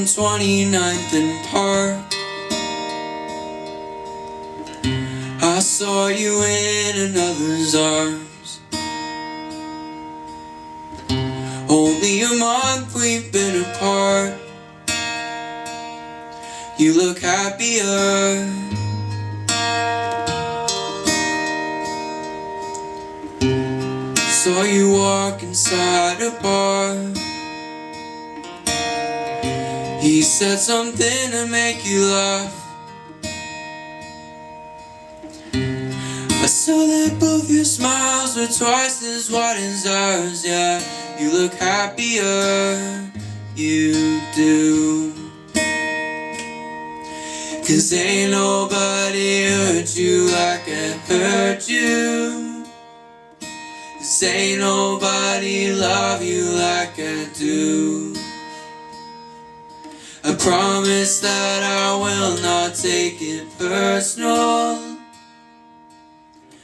29th and Park. I saw you in another's arms. Only a month we've been apart. You look happier. Saw you walk inside a bar. He said something to make you laugh. I saw that both your smiles were twice as wide as ours. Yeah, you look happier, you do. 'Cause ain't nobody hurt you like I hurt you. 'Cause ain't nobody love you like I do. I promise that I will not take it personal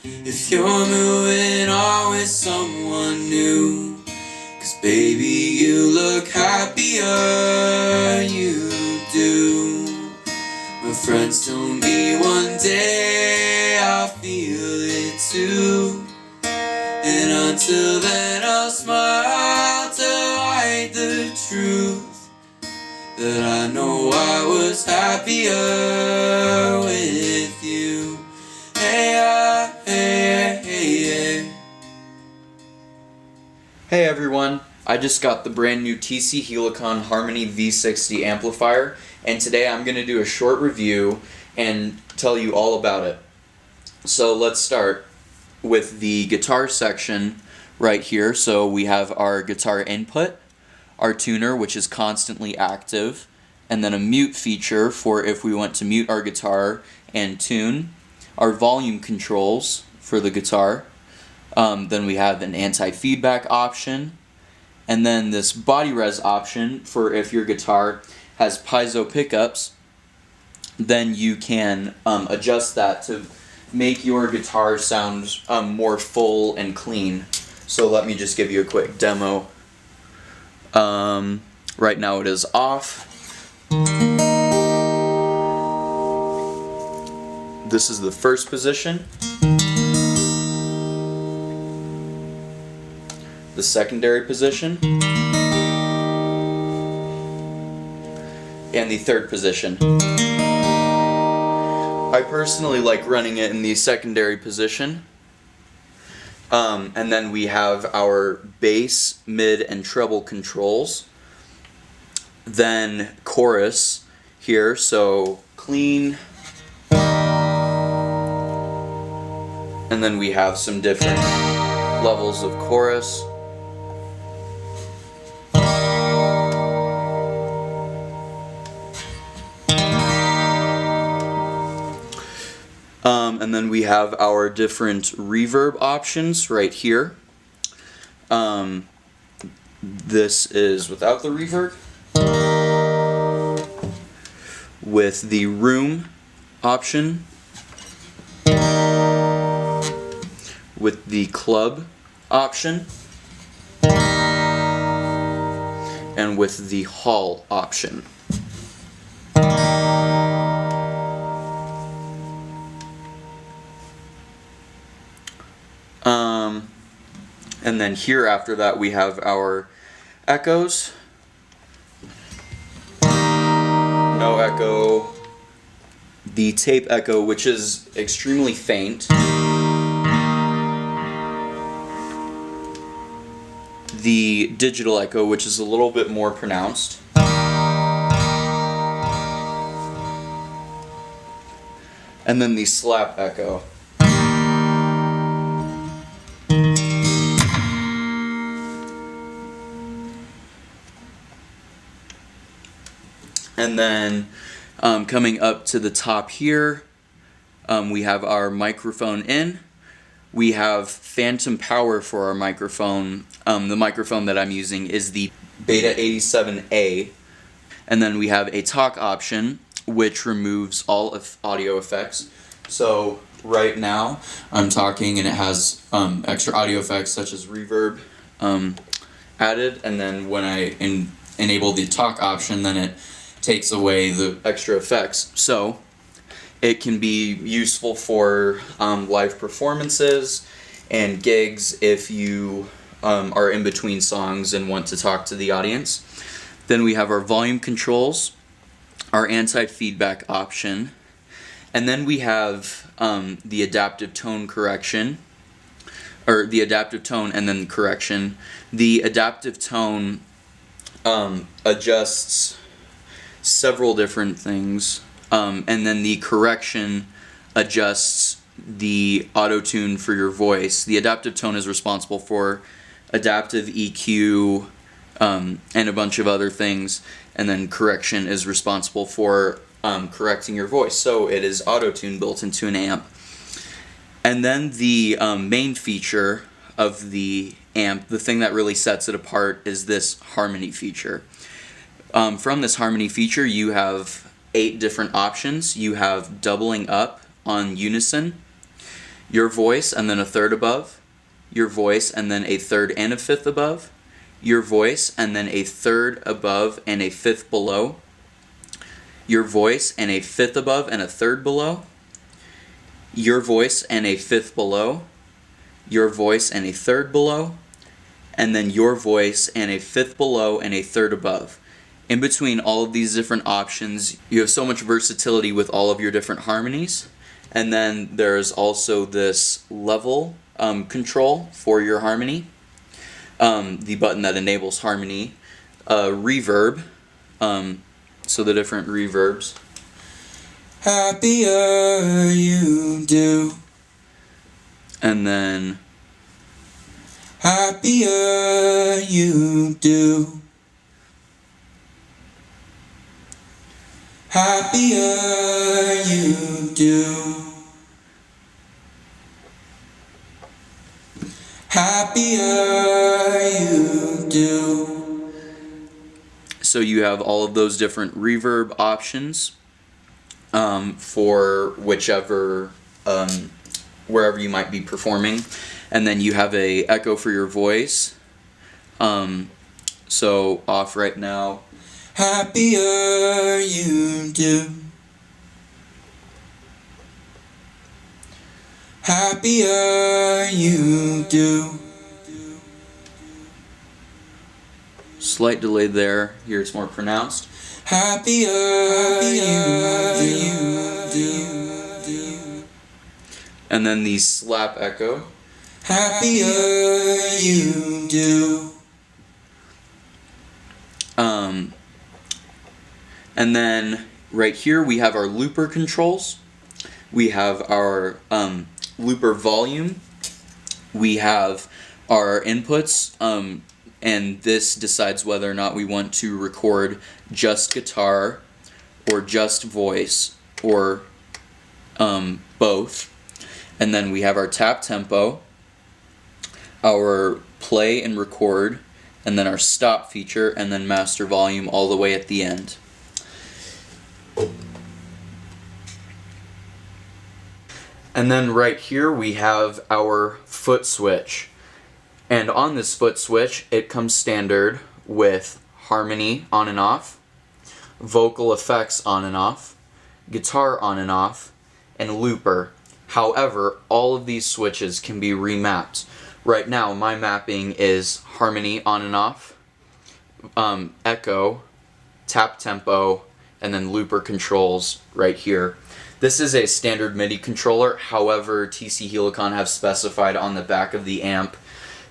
if you're moving on with someone new. 'Cause baby, you look happier, you do. My friends told me one day I'll feel it too. And until then I'll smile to hide the truth, that I know I was happier with you. Hey, hey, hey, hey. Hey everyone, I just got the brand new TC Helicon Harmony V60 amplifier, and today I'm going to do a short review and tell you all about it. So let's start with the guitar section right here. So we have our guitar input, our tuner, which is constantly active, and then a mute feature for if we want to mute our guitar and tune, our volume controls for the guitar, then we have an anti-feedback option, and then this body res option for if your guitar has piezo pickups, then you can adjust that to make your guitar sound more full and clean. So let me just give you a quick demo. Right now it is off. This is the first position. The secondary position. And the third position. I personally like running it in the secondary position. And then we have our bass, mid, and treble controls. Then chorus here, so clean. And then we have some different levels of chorus. And then we have our different reverb options right here. This is without the reverb. With the room option. With the club option. And with the hall option. And then here after that we have our echoes. No echo. The tape echo, which is extremely faint. The digital echo, which is a little bit more pronounced. And then the slap echo. And then coming up to the top here, we have our microphone in. We have phantom power for our microphone. The microphone that I'm using is the Beta 87A. And then we have a talk option, which removes all of audio effects. So right now I'm talking and it has extra audio effects such as reverb added, and then when I enable the talk option, then it takes away the extra effects. So it can be useful for live performances and gigs if you are in between songs and want to talk to the audience. Then we have our volume controls, our anti-feedback option, and then we have the adaptive tone correction, or the adaptive tone and then correction. The adaptive tone adjusts several different things, and then the correction adjusts the auto-tune for your voice. The adaptive tone is responsible for adaptive EQ and a bunch of other things, and then correction is responsible for correcting your voice. So it is auto-tune built into an amp. And then the main feature of the amp, the thing that really sets it apart, is this harmony feature. From this harmony feature, you have 8 different options. You have doubling up on unison, your voice and then a third above, your voice and then a third and a fifth above, your voice and then a third above and a fifth below, your voice and a fifth above and a third below, your voice and a fifth below, your voice and a third below, and then your voice and a fifth below and a third above. In between all of these different options, you have so much versatility with all of your different harmonies. And then there's also this level control for your harmony, the button that enables harmony, reverb, so the different reverbs. Happier you do. And then Happier you do. Happier you do. Happier you do. so you have all of those different reverb options for whichever wherever you might be performing, and then you have a echo for your voice. So off right now. Happier you do. Happier you do. Slight delay there. Here it's more pronounced. Happier you do. And then the slap echo. Happier you do. And then right here we have our looper controls. We have our looper volume. We have our inputs, and this decides whether or not we want to record just guitar or just voice or both. And then we have our tap tempo, our play and record, and then our stop feature, and then master volume all the way at the end. And then right here we have our foot switch. And on this foot switch, it comes standard with harmony on and off, vocal effects on and off, guitar on and off, and looper. However, all of these switches can be remapped. Right now, my mapping is harmony on and off, echo, tap tempo, and then looper controls right here. This is a standard MIDI controller. However, TC Helicon have specified on the back of the amp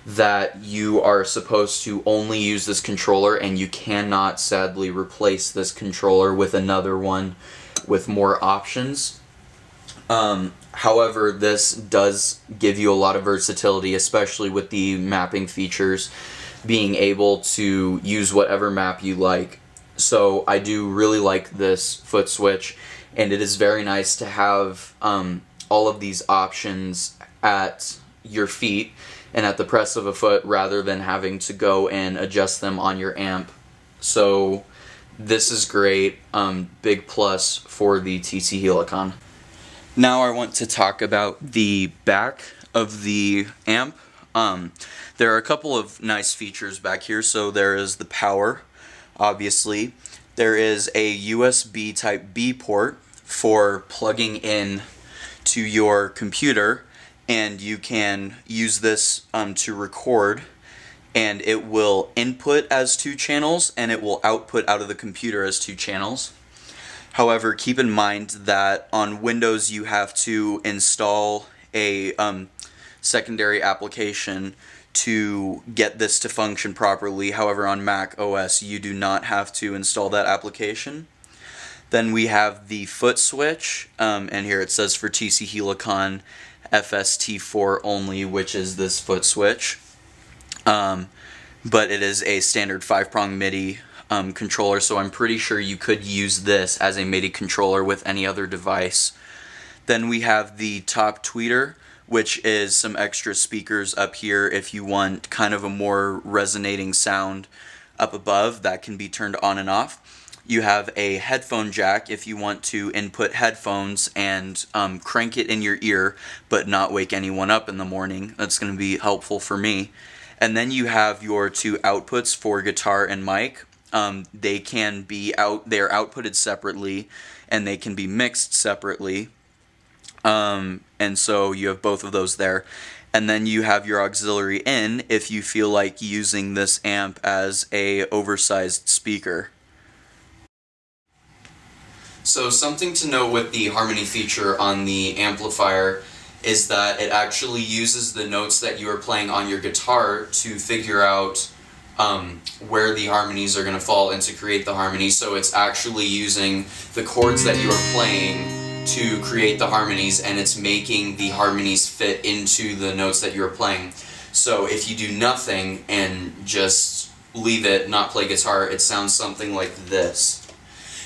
that you are supposed to only use this controller, and you cannot sadly replace this controller with another one with more options. However, this does give you a lot of versatility, especially with the mapping features, being able to use whatever map you like. So I do really like this foot switch, and it is very nice to have all of these options at your feet and at the press of a foot, rather than having to go and adjust them on your amp. So this is great. Big plus for the TC Helicon. Now I want to talk about the back of the amp. There are a couple of nice features back here. So there is the power, obviously. There is a USB type B port for plugging in to your computer, and you can use this to record, and it will input as 2 channels and it will output out of the computer as 2 channels. However, keep in mind that on Windows you have to install a secondary application to get this to function properly. However, on Mac OS you do not have to install that application. Then we have the foot switch, and here it says for TC Helicon FST4 only, which is this foot switch. But it is a standard 5-prong MIDI controller, so I'm pretty sure you could use this as a MIDI controller with any other device. Then we have the top tweeter, which is some extra speakers up here if you want kind of a more resonating sound up above that can be turned on and off. You have a headphone jack if you want to input headphones and crank it in your ear but not wake anyone up in the morning. That's going to be helpful for me. And then you have your 2 outputs for guitar and mic. They can be they're outputted separately and they can be mixed separately. And so you have both of those there. And then you have your auxiliary in if you feel like using this amp as a oversized speaker. So something to note with the harmony feature on the amplifier is that it actually uses the notes that you are playing on your guitar to figure out where the harmonies are going to fall and to create the harmony. So it's actually using the chords that you are playing to create the harmonies, and it's making the harmonies fit into the notes that you're playing. So if you do nothing and just leave it, not play guitar, it sounds something like this.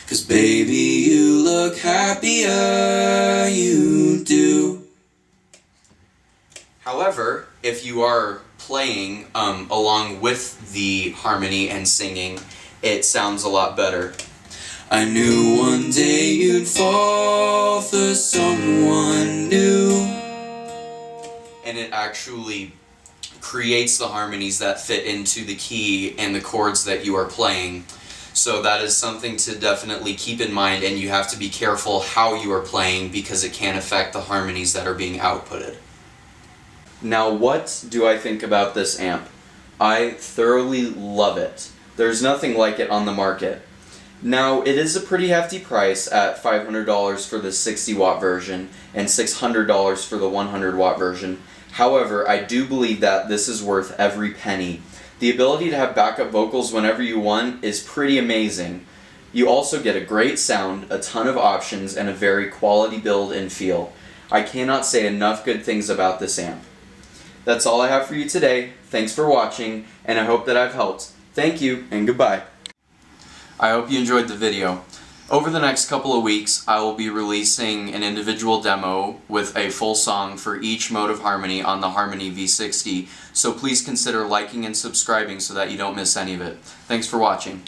'Cause baby, you look happier, you do. However, if you are playing along with the harmony and singing, it sounds a lot better. I knew one day you'd fall for someone new. And it actually creates the harmonies that fit into the key and the chords that you are playing. So that is something to definitely keep in mind, and you have to be careful how you are playing because it can affect the harmonies that are being outputted. Now, what do I think about this amp? I thoroughly love it. There's nothing like it on the market. Now, it is a pretty hefty price at $500 for the 60-watt version and $600 for the 100-watt version. However, I do believe that this is worth every penny. The ability to have backup vocals whenever you want is pretty amazing. You also get a great sound, a ton of options, and a very quality build and feel. I cannot say enough good things about this amp. That's all I have for you today. Thanks for watching, and I hope that I've helped. Thank you, and goodbye. I hope you enjoyed the video. Over the next couple of weeks, I will be releasing an individual demo with a full song for each mode of harmony on the Harmony V60, so please consider liking and subscribing so that you don't miss any of it. Thanks for watching.